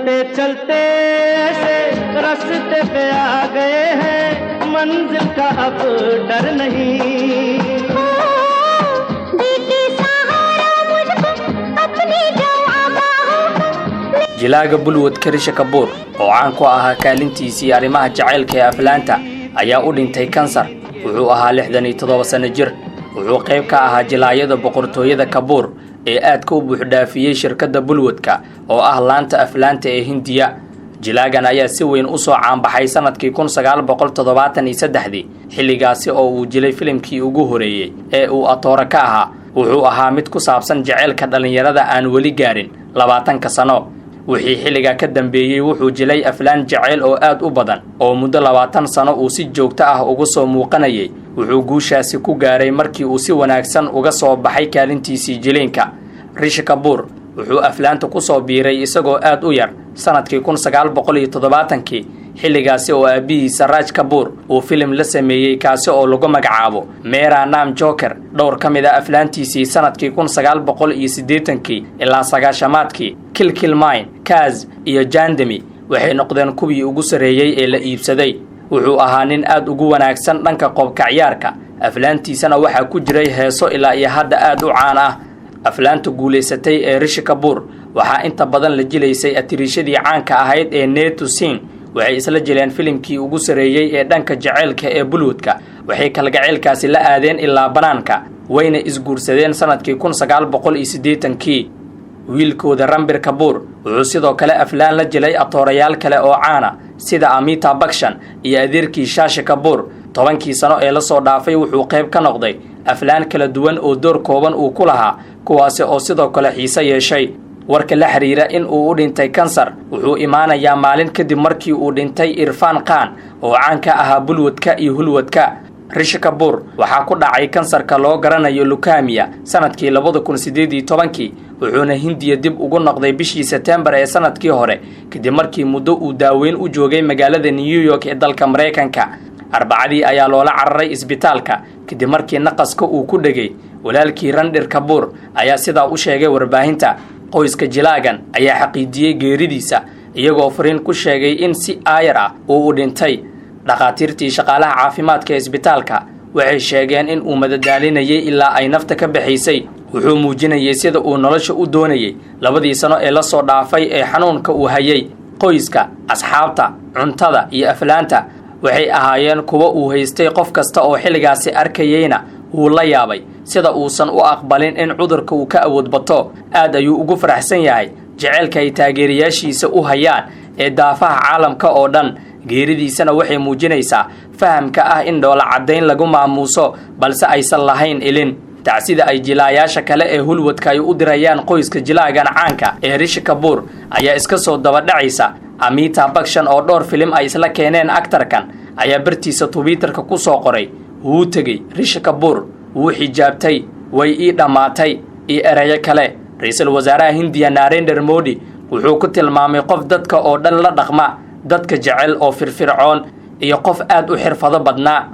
चलते चलते ऐसे रास्ते पे आ गए हैं मंजिल का अब डर नहीं jilaaga Bollywood Karisha Kapoor oo caan ku ahaa kaalintiisii arrimaha jacaylka ee aflaanta ayaa u dhintay kansar wuxuu ahaa 67 sano jir wuxuu qayb ka ahaa jilaayada boqortooyada Kapoor ee aadka u buuxdhaafiyay shirkadda Bollywoodka oo ah laanta aflaanta ee Hindiya jilaagan ayaa si weyn u soo caan baxay sanadkii 1973 xilligaasi oo uu jilay filimkii ugu horeeyay ee uu atoora ka ahaa wuxuu ahaa mid ku saabsan jacaylka dhalinyarada aan wali gaarin 20 sano wixii xilliga ka dambeeyay wuxuu jilay aflaan jacayl oo aad u badan oo muddo 20 sano uu si joogto ah uga soo muuqanayay wuxuu guushaasi ku gaaray markii uu si wanaagsan uga soo baxay kaalintiisii jileenka Rishi Kapoor wuxuu aflaanta ku soo biiray isagoo aad u yar sanadkii 1970 xilligaasi oo aabihiisa Raj Kapoor uu film la sameeyay kaasi oo lagu magacaabo Mera Naam Joker dhowr ka mid ah aflaantiisii sanadkii 1980 ilaa 90 Kill Mine Kaz iyo Jandemi waxay noqdeen kuwii ugu sareeyay ee la iibsaday wuxuu ahaa nin aad ugu wanaagsan dhanka qobka ciyaarka aflaantiisana waxa ku jiray heeso ilaa iyo hadda aad u caan ah aflaanta guuleysatay ee Rishi Kapoor waxa inta badan la jilaysay atirishadii caanka ahayd ee Neetu Singh waxay isla jileen filimkii ugu sareeyay ee dhanka jacaylka ee Bollywoodka waxay kalgacaylkaasi la aadeen ilaa banaanka wayna isguursadeen sanadkii 1980 wiilkooda Ranbir Kapoor wuxuu sidoo kale aflaan la jilay atoorayaal kale oo caana sida Amitabh Bachchan iyo adeerkii Shashi Kapoor 10 sano ee la soo dhaafay wuxuu qayb ka noqday aflaan kala duwan oo door kooban uu ku lahaa kuwaas oo sidoo kale xiiso yeeshay warka la xiriira in uu u dhintay kansar wuxuu imaanayaa maalin kadib markii uu dhintay Irfan Khan oo caan ka ahaa Bollywoodka iyo Hollywoodka Rishi Kapoor waxa ku dhacay kansarka loo garanayo leukemia sanadkii 2018 wuxuuna Hindiya dib ugu noqday bishii September ee sanadkii hore kadib markii muddo uu daaweyn u joogay magaalada New York ee dalka Mareykanka arbacadii ayaa loola cararay isbitaalka kadib markii naqaska uu ku dhagay walaalkii Ranbir Kapoor ayaa sidaa u sheegay warbaahinta qoyska jilaagan ayaa xaqiijiyay geeridiisa iyagoo fariin ku sheegay in si aayar ah uu u dhintay dhaqaatiirtii shaqaalaha caafimaadka ee isbitaalka waxay sheegeen in uu madadaalinayay ilaa ay nafta ka baxaysay wuxuu muujinayay sida uu nolosha u doonayay 2 sano ee la soo dhaafay ee xanuunka uu hayay qoyska asxaabta cuntada iyo aflaanta waxay ahaayeen kuwa uu haystay qof kasta oo xilligaasi arkayayna uu la yaabay sida uusan u aqbalin in cudurka uu ka awood bato aad ayuu ugu faraxsan yahay jacaylka ay taageerayaashiisa u hayaan ee daafaha caalamka oo dhan geeridiisana waxay muujinaysaa fahamka ah in dhoola cadeyn lagu maamuuso balse aysan lahayn ilin tacsida ay jilaayaasha kale ee Hollywoodka ay u dirayaan qoyska jilaagan caanka ee Rishi Kapoor ayaa iska soo daba dhacaysa Amitabh Bachchan oo dhowr film ay isla keeneen aktarkan ayaa bartiisa Twitterka ku soo qoray wuu tagay Rishi Kapoor wuu xijaabtay way ii dhamaatay iyo erayo kale ra'iisul wasaaraha Hindiya Narendra Modi wuxuu ku tilmaamay qof dadka oo dhan la dhaqma dadka jecel oo firfircoon iyo qof aad u xirfado badnaa